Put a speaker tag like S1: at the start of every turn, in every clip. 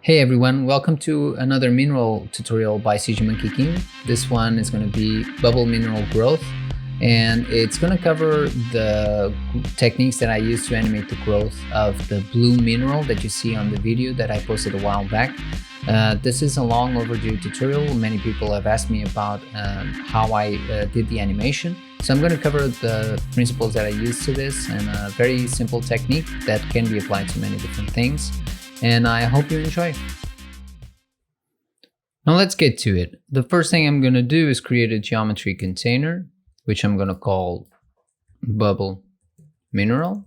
S1: Hey everyone, welcome to another mineral tutorial by CGMK. This one is going to be bubble mineral growth, and it's going to cover the techniques that I use to animate the growth of the blue mineral that you see on the video that I posted a while back. This is a long overdue tutorial. Many people have asked me about how I did the animation. So I'm going to cover the principles that I use to this and a very simple technique that can be applied to many different things. And I hope you enjoy. Now let's get to it. The first thing I'm going to do is create a geometry container, which I'm going to call bubble mineral.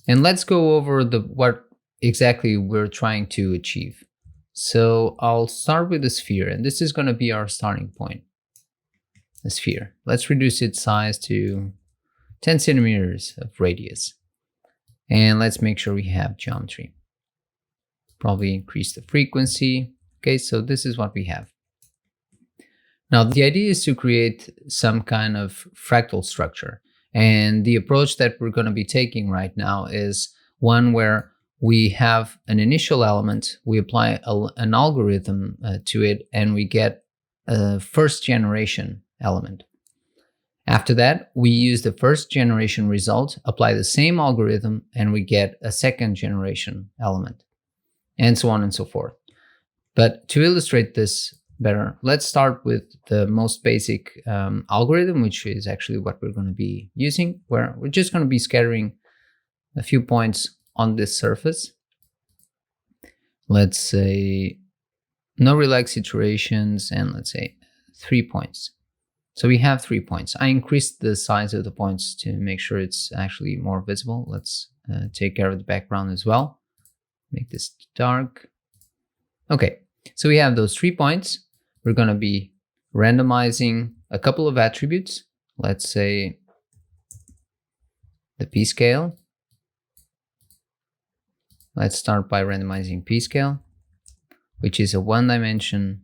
S1: And let's go over what exactly we're trying to achieve. So I'll start with the sphere, and this is going to be our starting point. The sphere. Let's reduce its size to 10 centimeters of radius. And let's make sure we have geometry. Probably increase the frequency. Okay, so this is what we have. Now, the idea is to create some kind of fractal structure. And the approach that we're going to be taking right now is one where we have an initial element, we apply an algorithm to it, and we get a first generation element. After that, we use the first generation result, apply the same algorithm, and we get a second generation element, and so on and so forth. But to illustrate this better, let's start with the most basic algorithm, which is actually what we're going to be using, where we're just going to be scattering a few points on this surface. Let's say no relaxed iterations, and let's say 3 points. So we have 3 points. I increased the size of the points to make sure it's actually more visible. Let's take care of the background as well. Make this dark. Okay, so we have those 3 points. We're going to be randomizing a couple of attributes. Let's say the p-scale. Let's start by randomizing p-scale, which is a one-dimension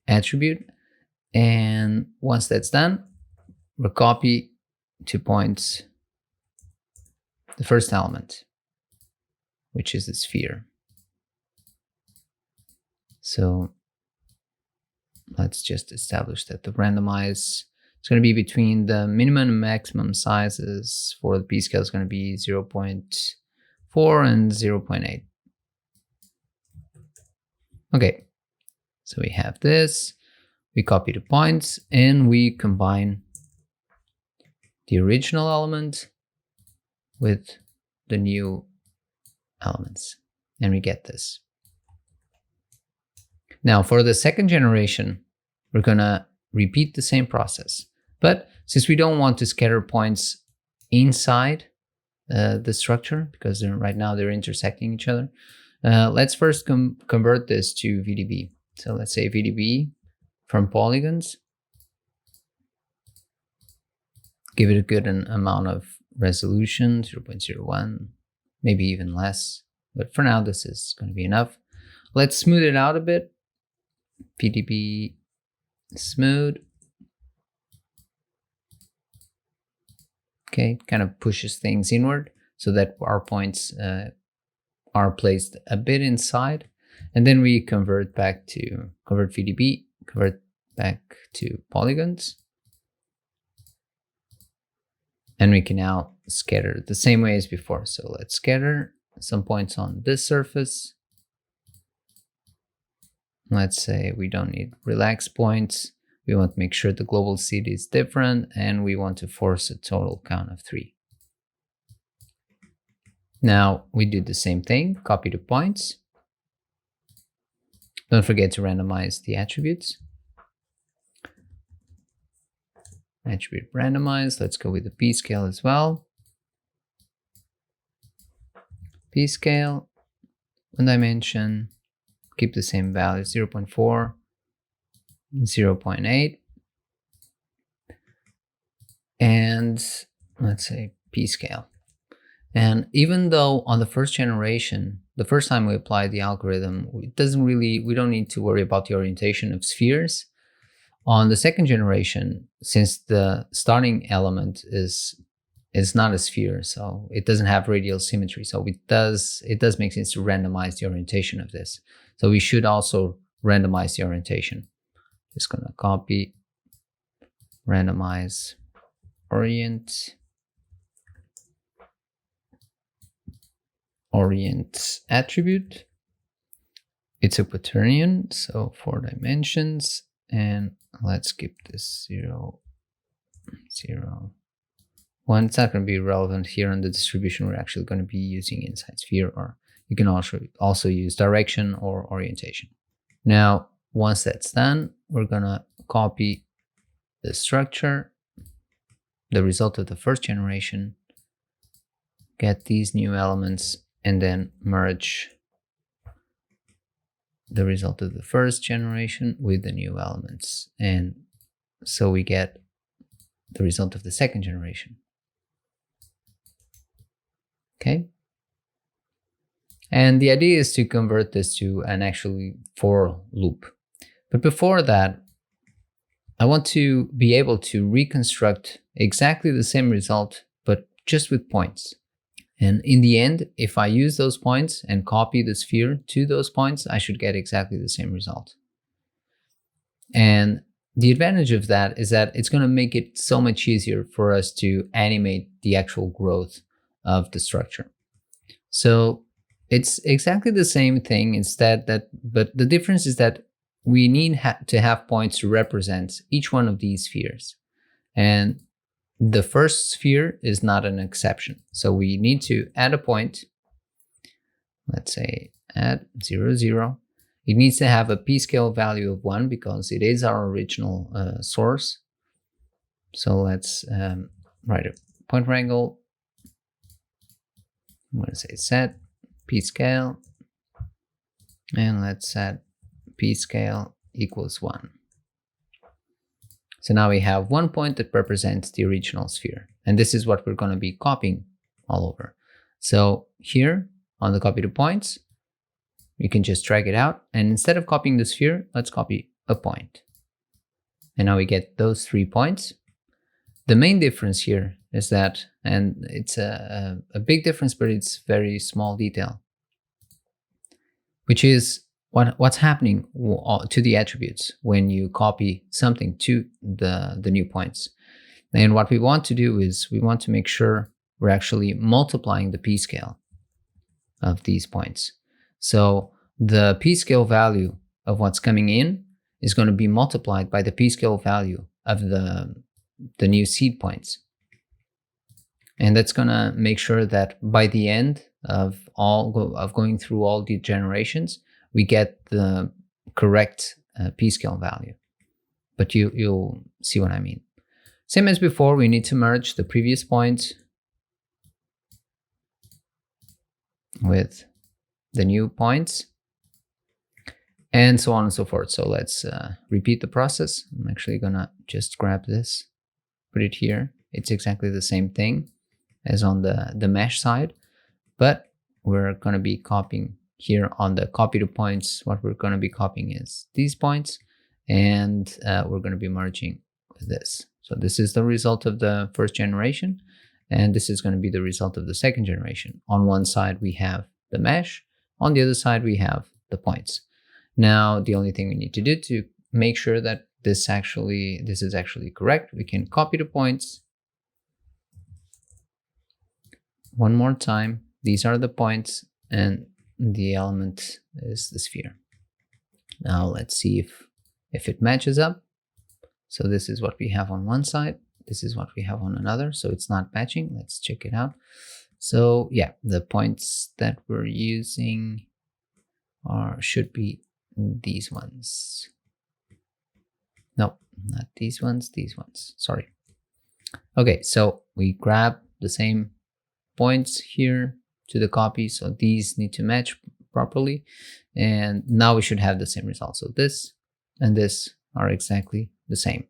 S1: attribute. And once that's done, we'll copy 2 points, the first element, which is the sphere. So let's just establish that the randomize is going to be between the minimum and maximum sizes for the p-scale is going to be 0.4 and 0.8. Okay, so we have this. We copy the points and we combine the original element with the new elements, and we get this. Now for the second generation, we're gonna repeat the same process. But since we don't want to scatter points inside the structure, because right now they're intersecting each other, let's first convert this to VDB. So let's say VDB from polygons, give it a good amount of resolution, 0.01, maybe even less, but for now this is going to be enough. Let's smooth it out a bit. VDB smooth. Okay, kind of pushes things inward so that our points are placed a bit inside, and then we convert VDB, convert back to polygons, and we can now scatter the same way as before. So let's scatter some points on this surface. Let's say we don't need relaxed points. We want to make sure the global seed is different, and we want to force a total count of 3. Now we do the same thing, copy the points. Don't forget to randomize the attributes. Attribute randomize. Let's go with the p-scale as well. P-scale, one dimension, keep the same value, 0.4, 0.8. And let's say p-scale. And even though on the first generation, the first time we applied the algorithm, we don't need to worry about the orientation of spheres. On the second generation, since the starting element is is not a sphere, so it doesn't have radial symmetry. So it does make sense to randomize the orientation of this. So we should also randomize the orientation. Just gonna copy, randomize, orient attribute. It's a quaternion, so 4 dimensions, and let's keep this 0, 0, 1. It's not going to be relevant here on the distribution. We're actually going to be using inside sphere, or you can also use direction or orientation. Now, once that's done, we're going to copy the structure, the result of the first generation, get these new elements, and then merge the result of the first generation with the new elements. And so we get the result of the second generation. Okay. And the idea is to convert this to an actually for loop. But before that, I want to be able to reconstruct exactly the same result, but just with points. And in the end, if I use those points and copy the sphere to those points, I should get exactly the same result. And the advantage of that is that it's going to make it so much easier for us to animate the actual growth of the structure. So it's exactly the same thing but the difference is that we need to have points to represent each one of these spheres. And the first sphere is not an exception. So we need to add a point. Let's say add 0, 0. It needs to have a p-scale value of 1 because it is our original source. So let's write a point wrangle. I'm going to say set p-scale. And let's set p-scale equals 1. So now we have 1 point that represents the original sphere. And this is what we're going to be copying all over. So here on the copy to points, you can just drag it out. And instead of copying the sphere, let's copy a point. And now we get those 3 points. The main difference here is that, and it's a big difference, but it's very small detail, which is what's happening to the attributes when you copy something to the new points. And what we want to do is we want to make sure we're actually multiplying the p-scale of these points. So the p-scale value of what's coming in is going to be multiplied by the p-scale value of the new seed points. And that's going to make sure that by the end of going through all the generations, we get the correct p-scale value. But you'll see what I mean. Same as before, we need to merge the previous points with the new points, and so on and so forth. So let's repeat the process. I'm actually gonna just grab this, put it here. It's exactly the same thing as on the mesh side, but we're gonna be copying here on the copy to points. What we're gonna be copying is these points, and we're gonna be merging with this. So this is the result of the first generation, and this is gonna be the result of the second generation. On one side, we have the mesh. On the other side, we have the points. Now, the only thing we need to do to make sure that this is actually correct, we can copy the points one more time. These are the points, and the element is the sphere. Now let's see if it matches up. So this is what we have on one side. This is what we have on another. So it's not matching. Let's check it out. So yeah, the points that we're using should be these ones. No, not these ones, these ones. Sorry. Okay, so we grab the same points here to the copy. So these need to match properly. And now we should have the same result. So this and this are exactly the same.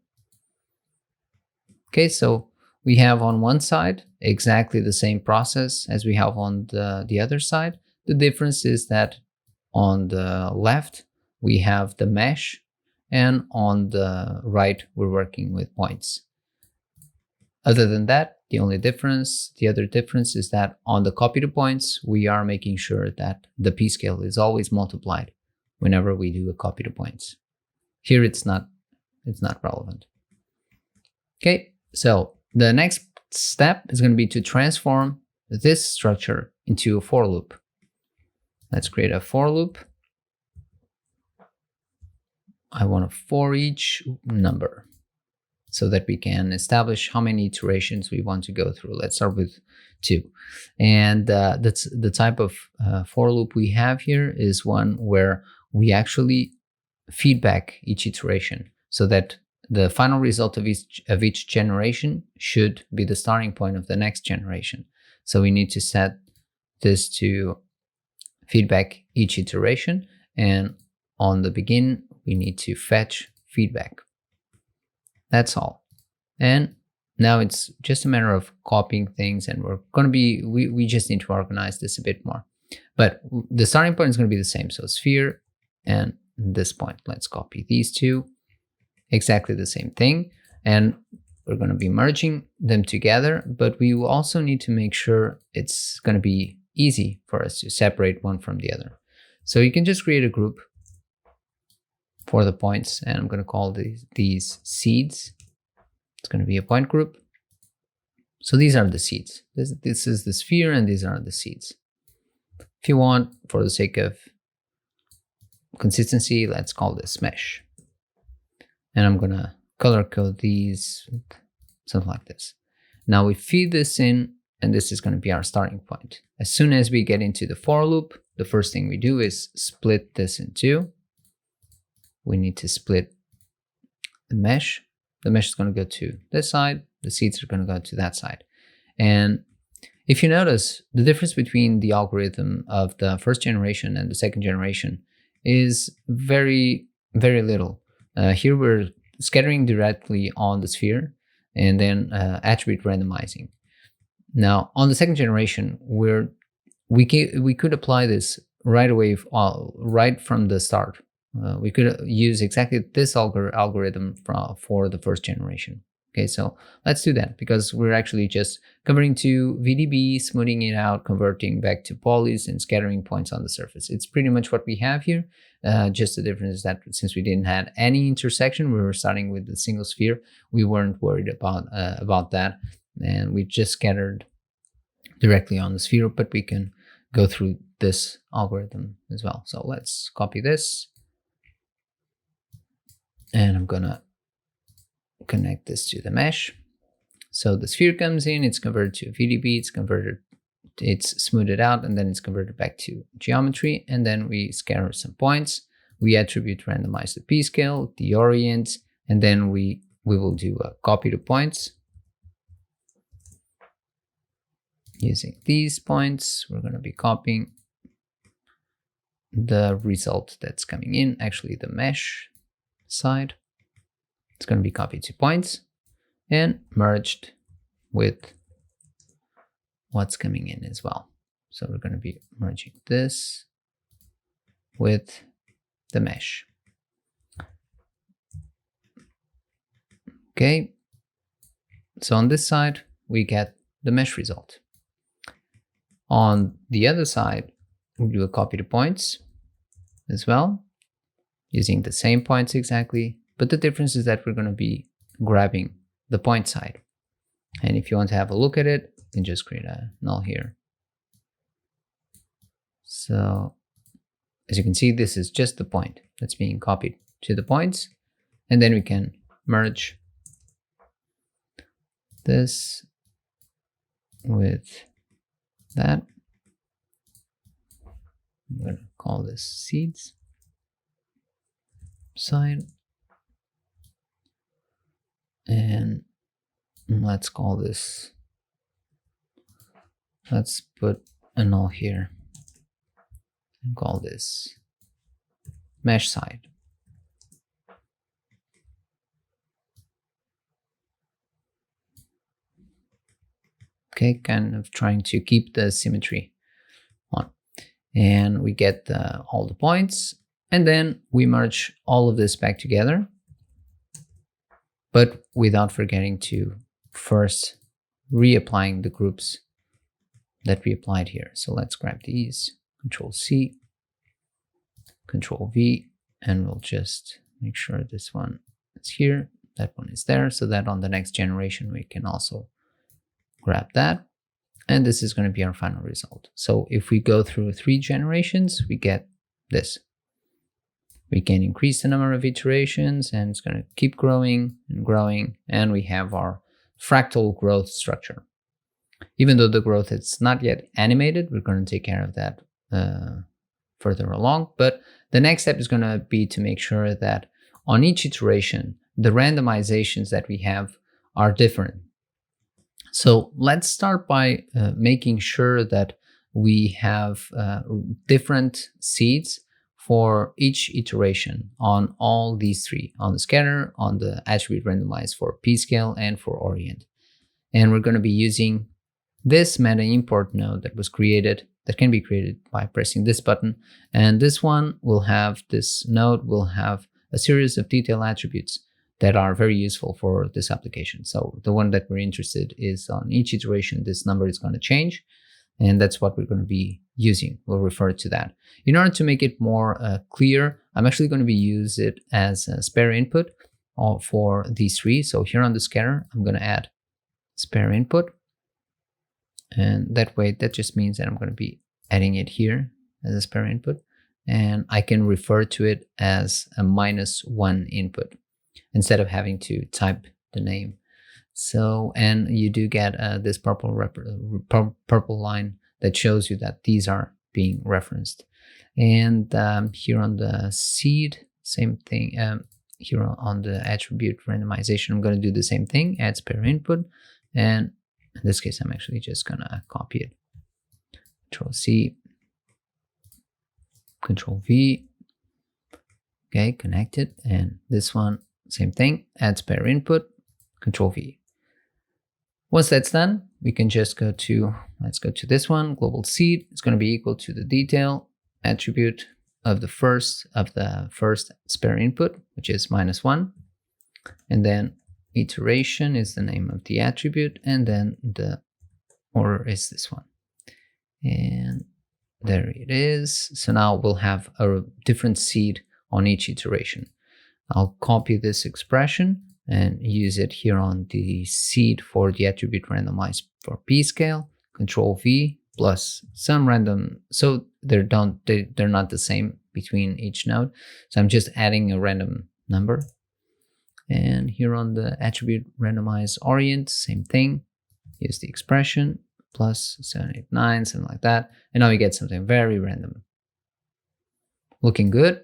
S1: Okay, so we have on one side exactly the same process as we have on the other side. The difference is that on the left, we have the mesh, and on the right, we're working with points. Other than that, The other difference is that on the copy to points, we are making sure that the p-scale is always multiplied whenever we do a copy to points. Here it's not relevant. Okay, so the next step is going to be to transform this structure into a for loop. Let's create a for loop. I want a for each number so that we can establish how many iterations we want to go through. Let's start with 2. And that's the type of for loop we have here is one where we actually feedback each iteration so that the final result of each generation should be the starting point of the next generation. So we need to set this to feedback each iteration, and on the begin we need to fetch feedback. That's all. And now it's just a matter of copying things, and we just need to organize this a bit more. But the starting point is going to be the same. So sphere and this point. Let's copy these two. Exactly the same thing. And we're going to be merging them together, but we will also need to make sure it's going to be easy for us to separate one from the other. So you can just create a group for the points, and I'm going to call these seeds. It's going to be a point group. So these are the seeds. This is the sphere, and these are the seeds. If you want, for the sake of consistency, let's call this mesh. And I'm going to color code these, something like this. Now we feed this in, and this is going to be our starting point. As soon as we get into the for loop, the first thing we do is split this in 2. We need to split the mesh. The mesh is going to go to this side. The seeds are going to go to that side. And if you notice, the difference between the algorithm of the first generation and the second generation is very, very little. Here we're scattering directly on the sphere and then attribute randomizing. Now on the second generation, we could apply this right away, right from the start. We could use exactly this algorithm for the first generation. Okay, so let's do that, because we're actually just converting to VDB, smoothing it out, converting back to polys, and scattering points on the surface. It's pretty much what we have here. Just the difference is that since we didn't have any intersection, we were starting with a single sphere. We weren't worried about that, and we just scattered directly on the sphere. But we can go through this algorithm as well. So let's copy this, and I'm gonna connect this to the mesh. So the sphere comes in, it's converted to VDB, it's smoothed out, and then it's converted back to geometry, and then we scatter some points. We attribute randomize the p-scale, the orient, and then we will do a copy to points. Using these points, we're going to be copying the result that's coming in, actually the mesh side. It's going to be copied to points and merged with what's coming in as well. So we're going to be merging this with the mesh. Okay. So on this side, we get the mesh result. On the other side, we do a copy to points as well, using the same points exactly. But the difference is that we're going to be grabbing the point side. And if you want to have a look at it, you can just create a null here. So as you can see, this is just the point that's being copied to the points. And then we can merge this with that. I'm going to call this seeds side. And let's call this, let's put a null here and call this mesh side. Okay, kind of trying to keep the symmetry on. And we get all the points, and then we merge all of this back together, but without forgetting to first reapplying the groups that we applied here. So let's grab these, Control C, Control V, and we'll just make sure this one is here, that one is there, so that on the next generation we can also grab that. And this is going to be our final result. So if we go through 3 generations, we get this. We can increase the number of iterations, and it's going to keep growing and growing, and we have our fractal growth structure. Even though the growth is not yet animated, we're going to take care of that further along. But the next step is going to be to make sure that on each iteration, the randomizations that we have are different. So let's start by making sure that we have different seeds for each iteration on all these 3, on the scatter, on the attribute randomize for p-scale, and for orient. And we're going to be using this meta import node that was created, that can be created by pressing this button. And this one will have, this node will have a series of detail attributes that are very useful for this application. So the one that we're interested is on each iteration, this number is going to change. And that's what we're going to be using. We'll refer to that. In order to make it more clear, I'm actually going to be use it as a spare input for these 3. So here on the scatter, I'm going to add spare input. And that way, that just means that I'm going to be adding it here as a spare input. And I can refer to it as a -1 input instead of having to type the name. So, and you do get this purple line that shows you that these are being referenced. And here on the seed, same thing. Here on the attribute randomization, I'm going to do the same thing, add spare input. And in this case, I'm actually just going to copy it. Control C, Control V. Okay, connect it. And this one, same thing, add spare input, Control V. Once that's done, we can just go to, let's go to this one, global seed. It's going to be equal to the detail attribute of the first spare input, which is -1. And then iteration is the name of the attribute, and then the order is this one. And there it is. So now we'll have a different seed on each iteration. I'll copy this expression and use it here on the seed for the attribute randomize for p-scale, Control V, plus some random. So they're not the same between each node. So I'm just adding a random number. And here on the attribute randomize orient, same thing. Use the expression plus 789, something like that. And now we get something very random. Looking good.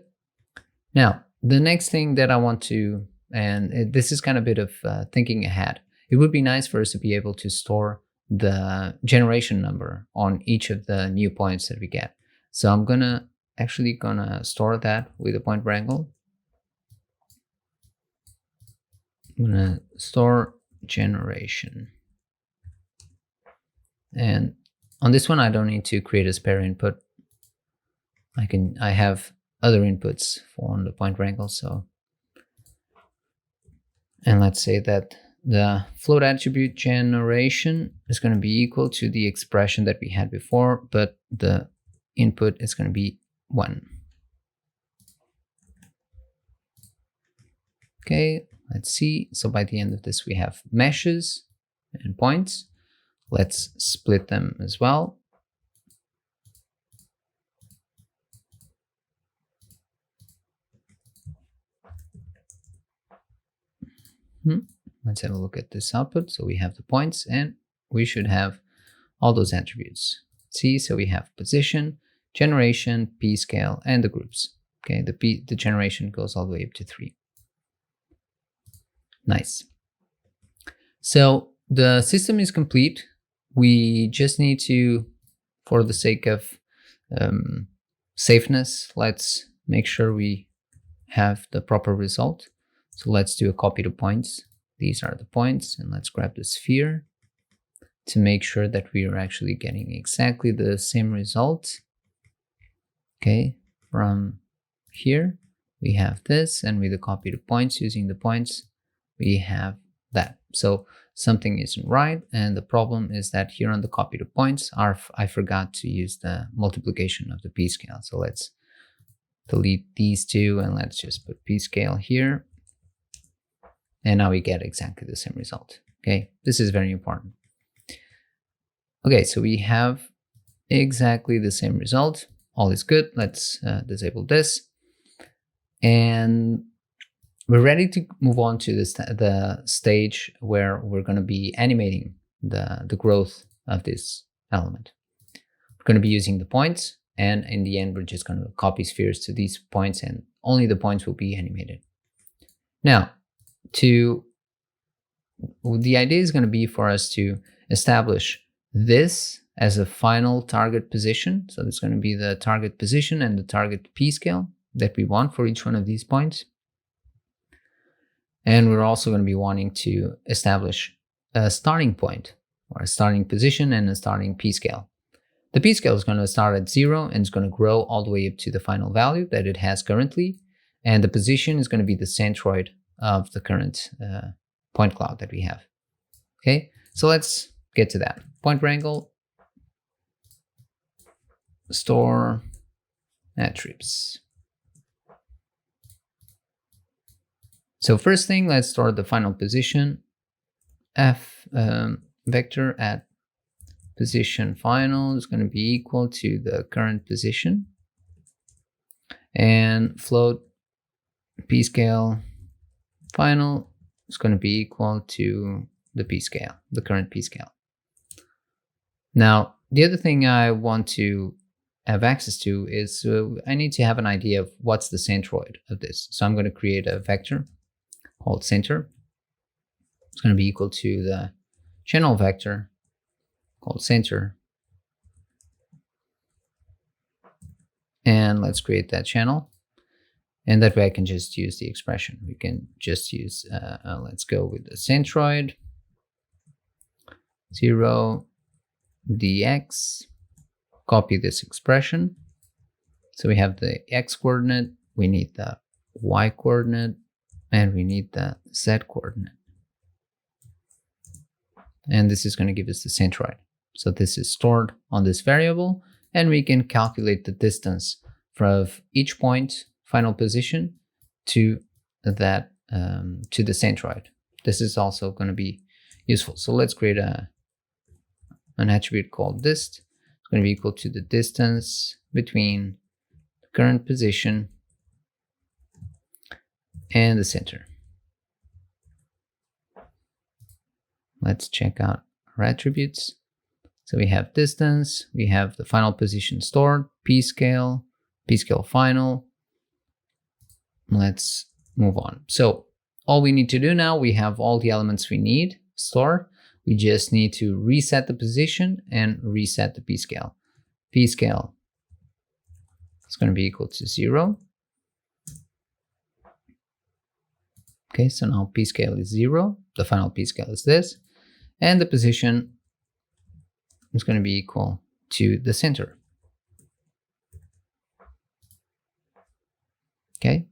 S1: Now, the next thing that I want to, and this is kind of a bit of thinking ahead. It would be nice for us to be able to store the generation number on each of the new points that we get. So I'm actually gonna store that with a point wrangle. I'm gonna store generation. And on this one, I don't need to create a spare input. I have other inputs on the point wrangle. So, and let's say that the float attribute generation is going to be equal to the expression that we had before, but the input is going to be 1. Okay, let's see. So by the end of this, we have meshes and points. Let's split them as well. Let's have a look at this output. So we have the points, and we should have all those attributes. See, so we have position, generation, p-scale, and the groups. Okay, the generation goes all the way up to 3. Nice. So the system is complete. We just need to, for the sake of safeness, let's make sure we have the proper result. So let's do a copy to points. These are the points, and let's grab the sphere to make sure that we are actually getting exactly the same result. Okay, from here we have this, and with the copy to points, using the points, we have that. So something isn't right, and the problem is that here on the copy to points, I forgot to use the multiplication of the p-scale. So let's delete these two and let's just put p-scale here. And now we get exactly the same result. Okay, this is very important. Okay, so we have exactly the same result. All is good. Let's disable this. And we're ready to move on to the stage where we're going to be animating the growth of this element. We're going to be using the points, and in the end, we're just going to copy spheres to these points, and only the points will be animated. Now, the idea is going to be for us to establish this as a final target position. So there's going to be the target position and the target p-scale that we want for each one of these points. And we're also going to be wanting to establish a starting point, or a starting position and a starting p-scale. The p-scale is going to start at 0 and it's going to grow all the way up to the final value that it has currently. And the position is going to be the centroid of the current point cloud that we have. Okay, so let's get to that. Point wrangle, store attributes. So first thing, let's store the final position. F vector at position final is going to be equal to the current position, and float p-scale final is going to be equal to the p-scale, the current p-scale. Now, the other thing I want to have access to is I need to have an idea of what's the centroid of this. So I'm going to create a vector called center. It's going to be equal to the channel vector called center. And let's create that channel. And that way I can just use the expression. We can just use, let's go with the centroid, 0 dx, copy this expression. So we have the x coordinate, we need the y coordinate, and we need the z coordinate. And this is going to give us the centroid. So this is stored on this variable, and we can calculate the distance from each point, final position, to that to the centroid. This is also going to be useful. So let's create an attribute called dist. It's going to be equal to the distance between the current position and the center. Let's check out our attributes. So we have distance, we have the final position stored, p-scale, p-scale final. Let's move on. So all we need to do now, we have all the elements we need stored. We just need to reset the position and reset the p-scale. P-scale is going to be equal to 0. Okay, so now p-scale is 0. The final p-scale is this. And the position is going to be equal to the center. Okay.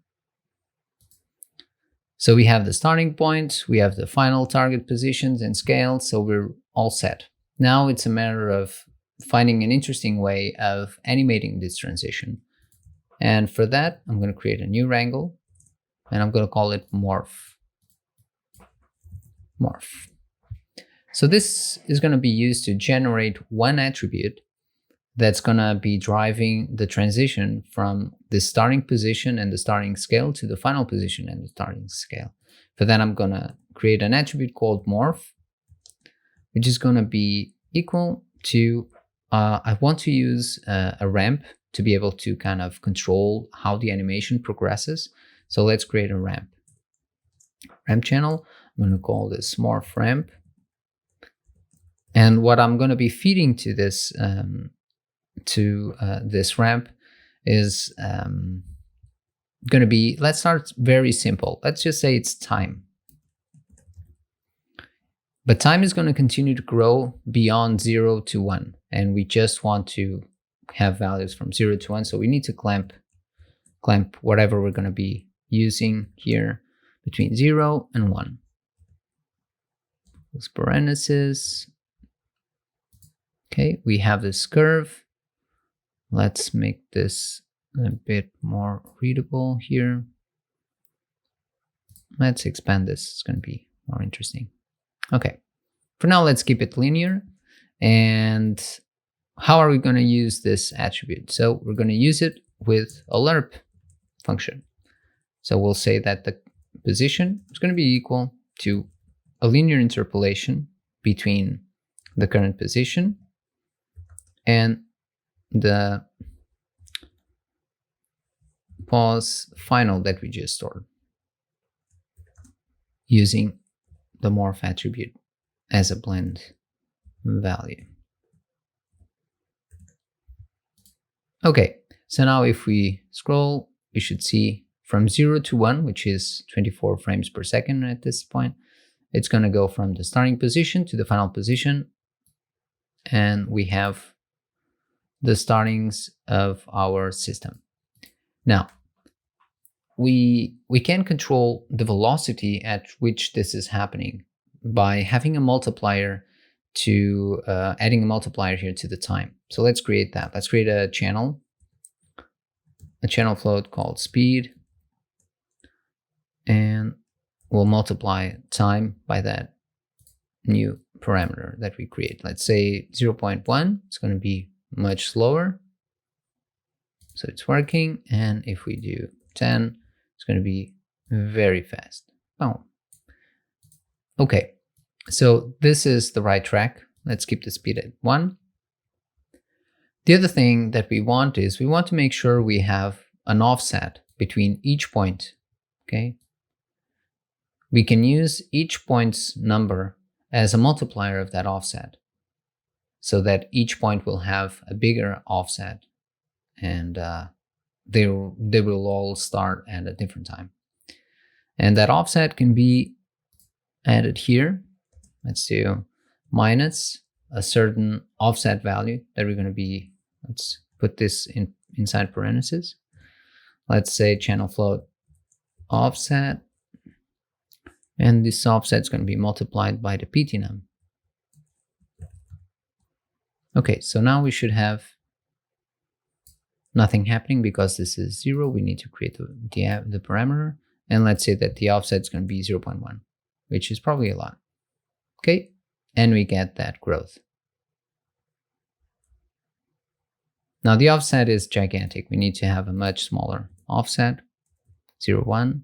S1: So we have the starting point, we have the final target positions and scale, so we're all set. Now it's a matter of finding an interesting way of animating this transition. And for that, I'm going to create a new wrangle, and I'm going to call it Morph. Morph. So this is going to be used to generate one attribute that's going to be driving the transition from the starting position and the starting scale to the final position and the starting scale. For that, I'm going to create an attribute called Morph, which is going to be equal to, I want to use a ramp to be able to kind of control how the animation progresses. So let's create a ramp. Ramp channel, I'm going to call this Morph Ramp. And what I'm going to be feeding to this this ramp is going to be, let's start very simple. Let's just say it's time. But time is going to continue to grow beyond 0 to 1. And we just want to have values from 0 to 1. So we need to clamp whatever we're going to be using here between 0 and 1. close parentheses. Okay, we have this curve. Let's make this a bit more readable here. Let's expand this. It's going to be more interesting. Okay, for now, let's keep it linear. And how are we going to use this attribute? So we're going to use it with a lerp function. So we'll say that the position is going to be equal to a linear interpolation between the current position and the pause final that we just stored using the morph attribute as a blend value. Okay, so now if we scroll, we should see from 0 to 1, which is 24 frames per second at this point. It's going to go from the starting position to the final position. And we have the startings of our system. Now, we can control the velocity at which this is happening by having a multiplier to adding a multiplier here to the time. So let's create that. Let's create a channel float called speed, and we'll multiply time by that new parameter that we create. Let's say 0.1. It's going to be much slower, so it's working. And if we do 10, it's going to be very fast. Oh, okay. So this is the right track. Let's keep the speed at 1. The other thing that we want is we want to make sure we have an offset between each point. Okay. We can use each point's number as a multiplier of that offset, so that each point will have a bigger offset, and they will all start at a different time. And that offset can be added here. Let's do minus a certain offset value that we're going to be, let's put this inside parentheses. Let's say channel float offset, and this offset is going to be multiplied by the PT_num. Okay, so now we should have nothing happening because this is 0. We need to create the parameter, and let's say that the offset is going to be 0.1, which is probably a lot. Okay, and we get that growth. Now the offset is gigantic. We need to have a much smaller offset, 0.1.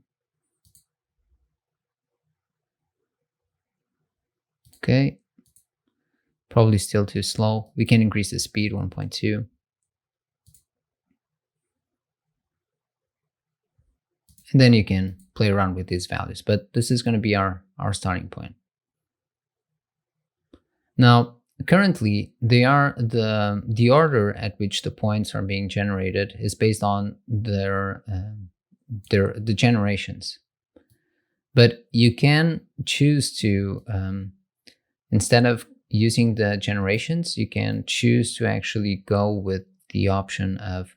S1: Okay, probably still too slow. We can increase the speed 1.2. And then you can play around with these values, but this is going to be our starting point. Now, currently, the order at which the points are being generated is based on the generations. But you can choose to, instead of using the generations, you can choose to actually go with the option of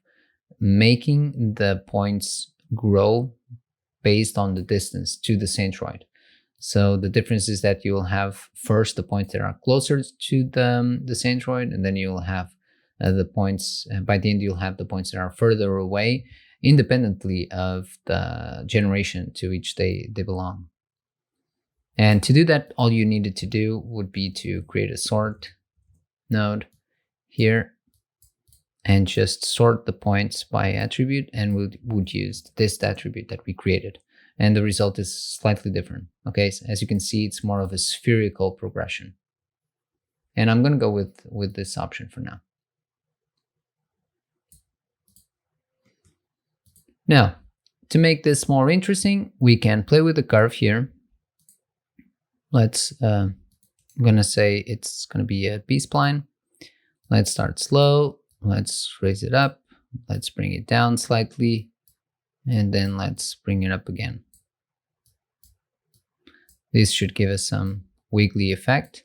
S1: making the points grow based on the distance to the centroid. So the difference is that you'll have first the points that are closer to the centroid, and then you'll have the points, by the end you'll have the points that are further away, independently of the generation to which they belong. And to do that, all you needed to do would be to create a sort node here and just sort the points by attribute, and would use this attribute that we created. And the result is slightly different. Okay, so as you can see, it's more of a spherical progression. And I'm going to go with this option for now. Now, to make this more interesting, we can play with the curve here. Let's, I'm going to say it's going to be a B-spline. Let's start slow. Let's raise it up. Let's bring it down slightly. And then let's bring it up again. This should give us some wiggly effect.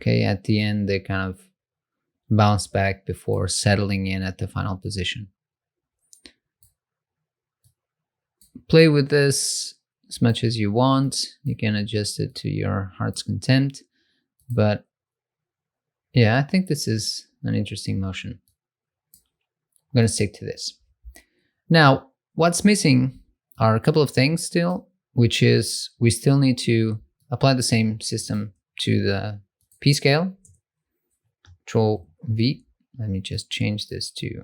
S1: Okay, at the end, they kind of bounce back before settling in at the final position. Play with this as much as you want. You can adjust it to your heart's content. But yeah, I think this is an interesting motion. I'm going to stick to this. Now, what's missing are a couple of things still, which is we still need to apply the same system to the P scale. Control V. Let me just change this to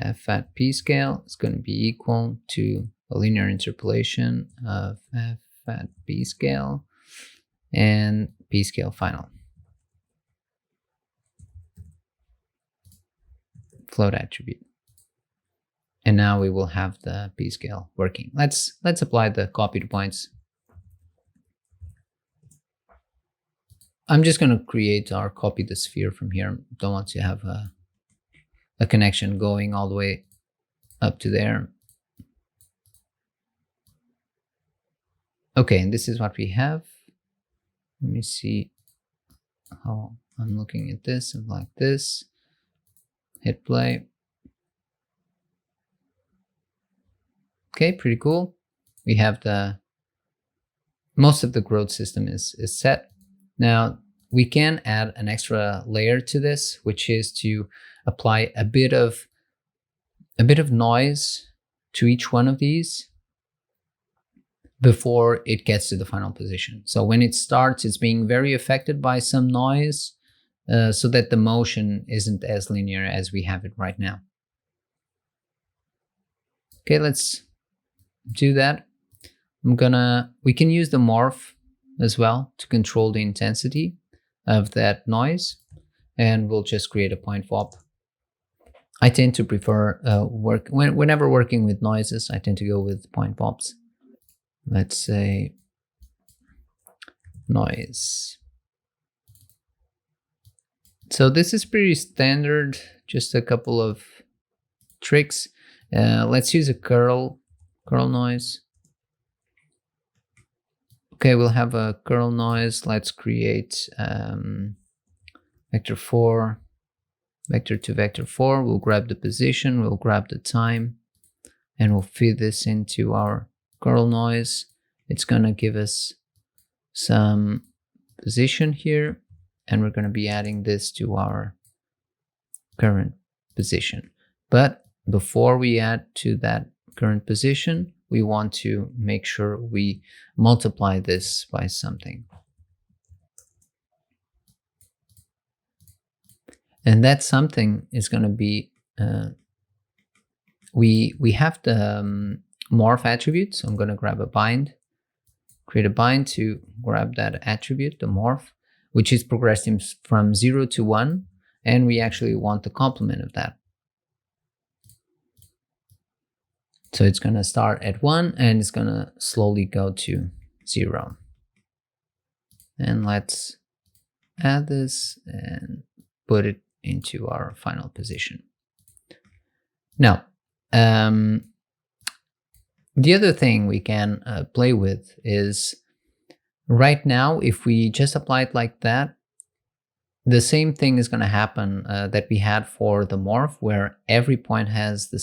S1: f at P scale. It's going to be equal to a linear interpolation of f at P scale and P scale final. Float attribute. And now we will have the P scale working. Let's apply the copy to points. I'm just going to create or copy the sphere from here. Don't want to have a connection going all the way up to there. Okay, and this is what we have. Let me see how I'm looking at this and like this. Hit play. Okay, pretty cool. We have most of the growth system is set. Now we can add an extra layer to this, which is to apply a bit of noise to each one of these before it gets to the final position. So when it starts, it's being very affected by some noise, so that the motion isn't as linear as we have it right now. Okay, let's do that. We can use the morph as well to control the intensity of that noise, and we'll just create a point VOP. I tend to prefer whenever working with noises, I tend to go with point VOPs. Let's say noise. So this is pretty standard, just a couple of tricks. Let's use a curl noise. Okay, we'll have a curl noise. Let's create vector 4, vector to vector 4. We'll grab the position, we'll grab the time, and we'll feed this into our curl noise. It's going to give us some position here, and we're going to be adding this to our current position. But before we add to that current position, we want to make sure we multiply this by something. And that something is going to be, we have the morph attribute. So I'm going to grab a bind, create a bind to grab that attribute, the morph, which is progressing from 0 to 1. And we actually want the complement of that. So it's going to start at 1 and it's going to slowly go to 0. And let's add this and put it into our final position. Now, the other thing we can play with is right now, if we just apply it like that, the same thing is going to happen that we had for the morph, where every point has the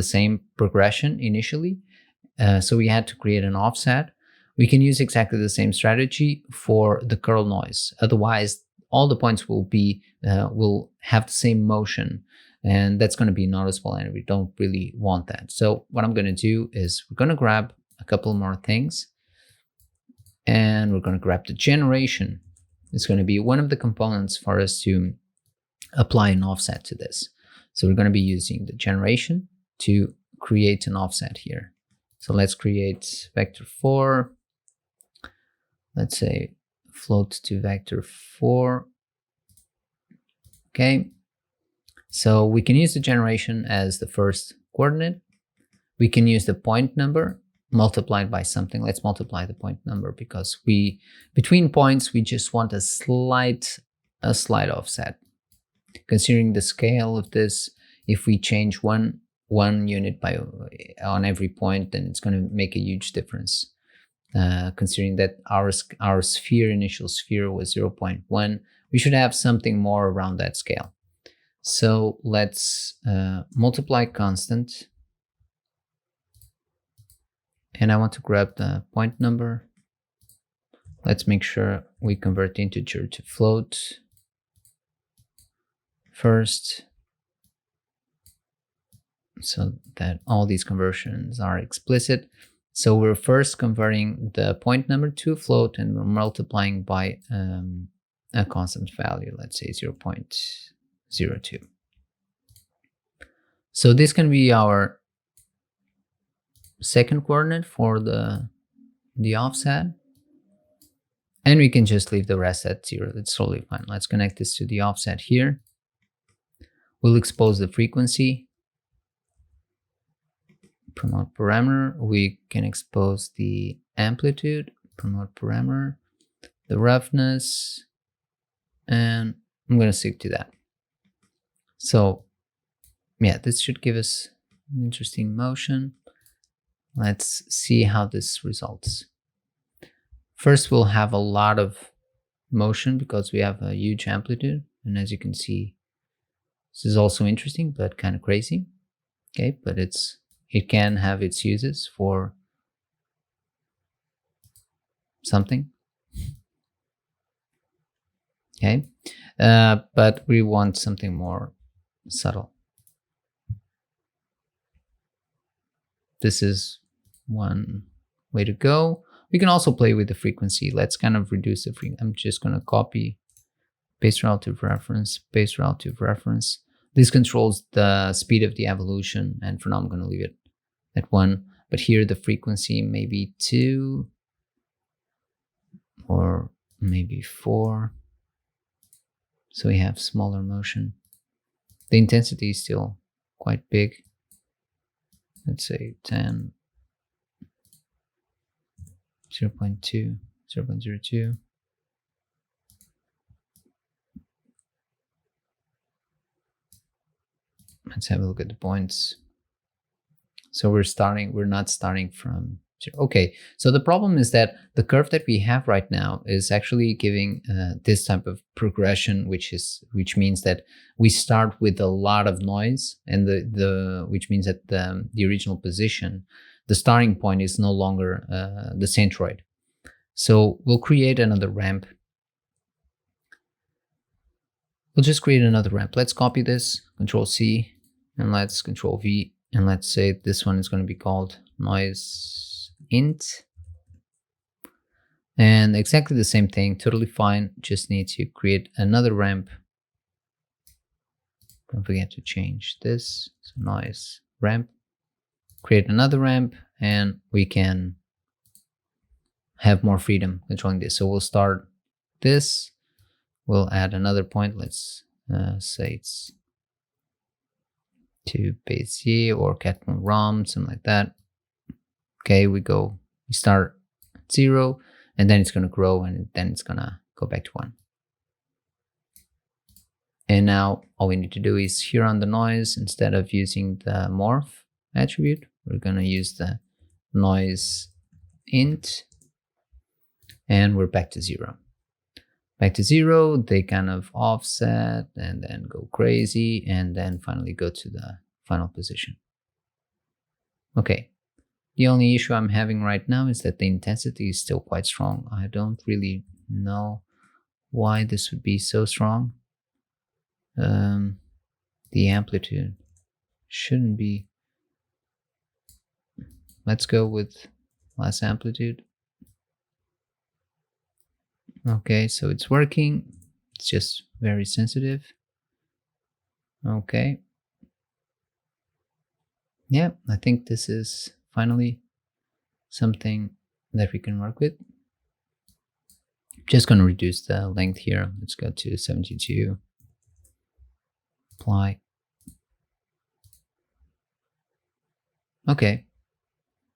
S1: same progression initially. So we had to create an offset. We can use exactly the same strategy for the curl noise. Otherwise, all the points will have the same motion, and that's going to be noticeable, and we don't really want that. So what I'm going to do is we're going to grab a couple more things, and we're going to grab the generation. It's going to be one of the components for us to apply an offset to this. So we're going to be using the generation to create an offset here. So let's create vector 4. Let's say float to vector 4. Okay. So we can use the generation as the first coordinate. We can use the point number multiplied by something. Let's multiply the point number, because between points we just want a slight offset. Considering the scale of this, if we change one unit on every point, then it's going to make a huge difference. Considering that our initial sphere was 0.1, we should have something more around that scale. So let's multiply constant. and I want to grab the point number. Let's make sure we convert integer to float first, so that all these conversions are explicit. So we're first converting the point number to a float, and we're multiplying by a constant value, let's say 0.02. So this can be our second coordinate for the offset, and we can just leave the rest at 0. That's totally fine. Let's connect this to the offset here. We'll expose the frequency. Promote parameter. We can expose the amplitude. Promote parameter. The roughness. And I'm going to stick to that. So yeah, this should give us an interesting motion. Let's see how this results. First, we'll have a lot of motion because we have a huge amplitude. And as you can see, this is also interesting, but kind of crazy. Okay, but it can have its uses for something. Okay, but we want something more subtle. This is one way to go. We can also play with the frequency. Let's kind of reduce the frequency. I'm just going to copy base relative reference, base relative reference. This controls the speed of the evolution, and for now I'm going to leave it at 1. But here the frequency maybe 2 or maybe 4. So we have smaller motion. The intensity is still quite big. Let's say 10, 0.2, 0.02. Let's have a look at the points. So we're not starting from 0. Okay, so the problem is that the curve that we have right now is actually giving this type of progression, which means that we start with a lot of noise, and which means that the original position, the starting point, is no longer the centroid. So we'll create another ramp. We'll just create another ramp. Let's copy this, Control C, and let's Control V, and let's say this one is going to be called noise int. And exactly the same thing, totally fine. Just need to create another ramp. Don't forget to change this. So noise ramp. Create another ramp, and we can have more freedom controlling this. So we'll start this. We'll add another point. Let's say it's to Bézier or Rom, something like that. Okay, we start at 0, and then it's going to grow, and then it's going to go back to 1. And now all we need to do is here on the noise, instead of using the morph attribute, we're going to use the noise int, and we're back to 0. Back to 0, they kind of offset and then go crazy, and then finally go to the final position. Okay, the only issue I'm having right now is that the intensity is still quite strong. I don't really know why this would be so strong. The amplitude shouldn't be. Let's go with less amplitude. Okay, so it's working. It's just very sensitive. Okay. Yeah, I think this is finally something that we can work with. Just going to reduce the length here. Let's go to 72. Apply. Okay.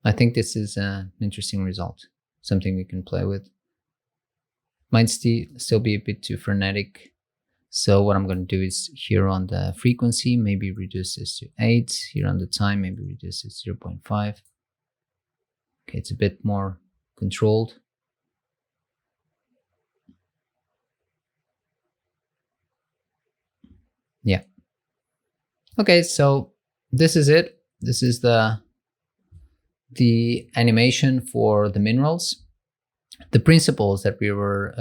S1: I think this is an interesting result. Something we can play with. Might still be a bit too frenetic. So what I'm going to do is here on the frequency, maybe reduce this to 8. Here on the time, maybe reduce it to 0.5. Okay, it's a bit more controlled. Yeah. Okay, so this is it. This is the the animation for the minerals, the principles that we were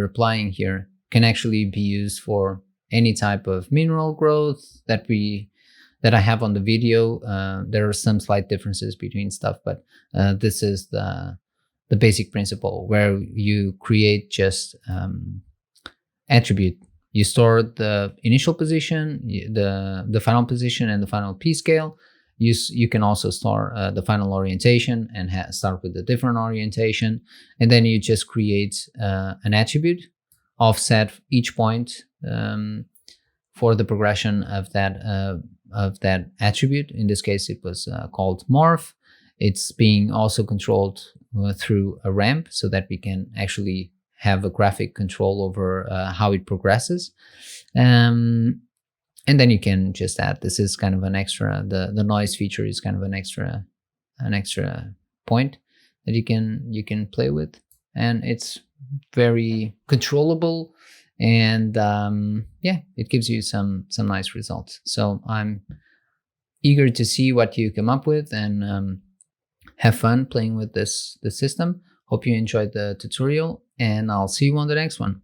S1: applying here can actually be used for any type of mineral growth that I have on the video. There are some slight differences between stuff, but this is the basic principle where you create just attribute. You store the initial position, the final position, and the final P scale. You can also store the final orientation and start with a different orientation, and then you just create an attribute, offset each point for the progression of that attribute. In this case, it was called morph. It's being also controlled through a ramp so that we can actually have a graphic control over how it progresses. And then you can just add, this is kind of an extra, the noise feature is kind of an extra point that you can play with. And it's very controllable, and yeah, it gives you some nice results. So I'm eager to see what you come up with, and have fun playing with this system. Hope you enjoyed the tutorial, and I'll see you on the next one.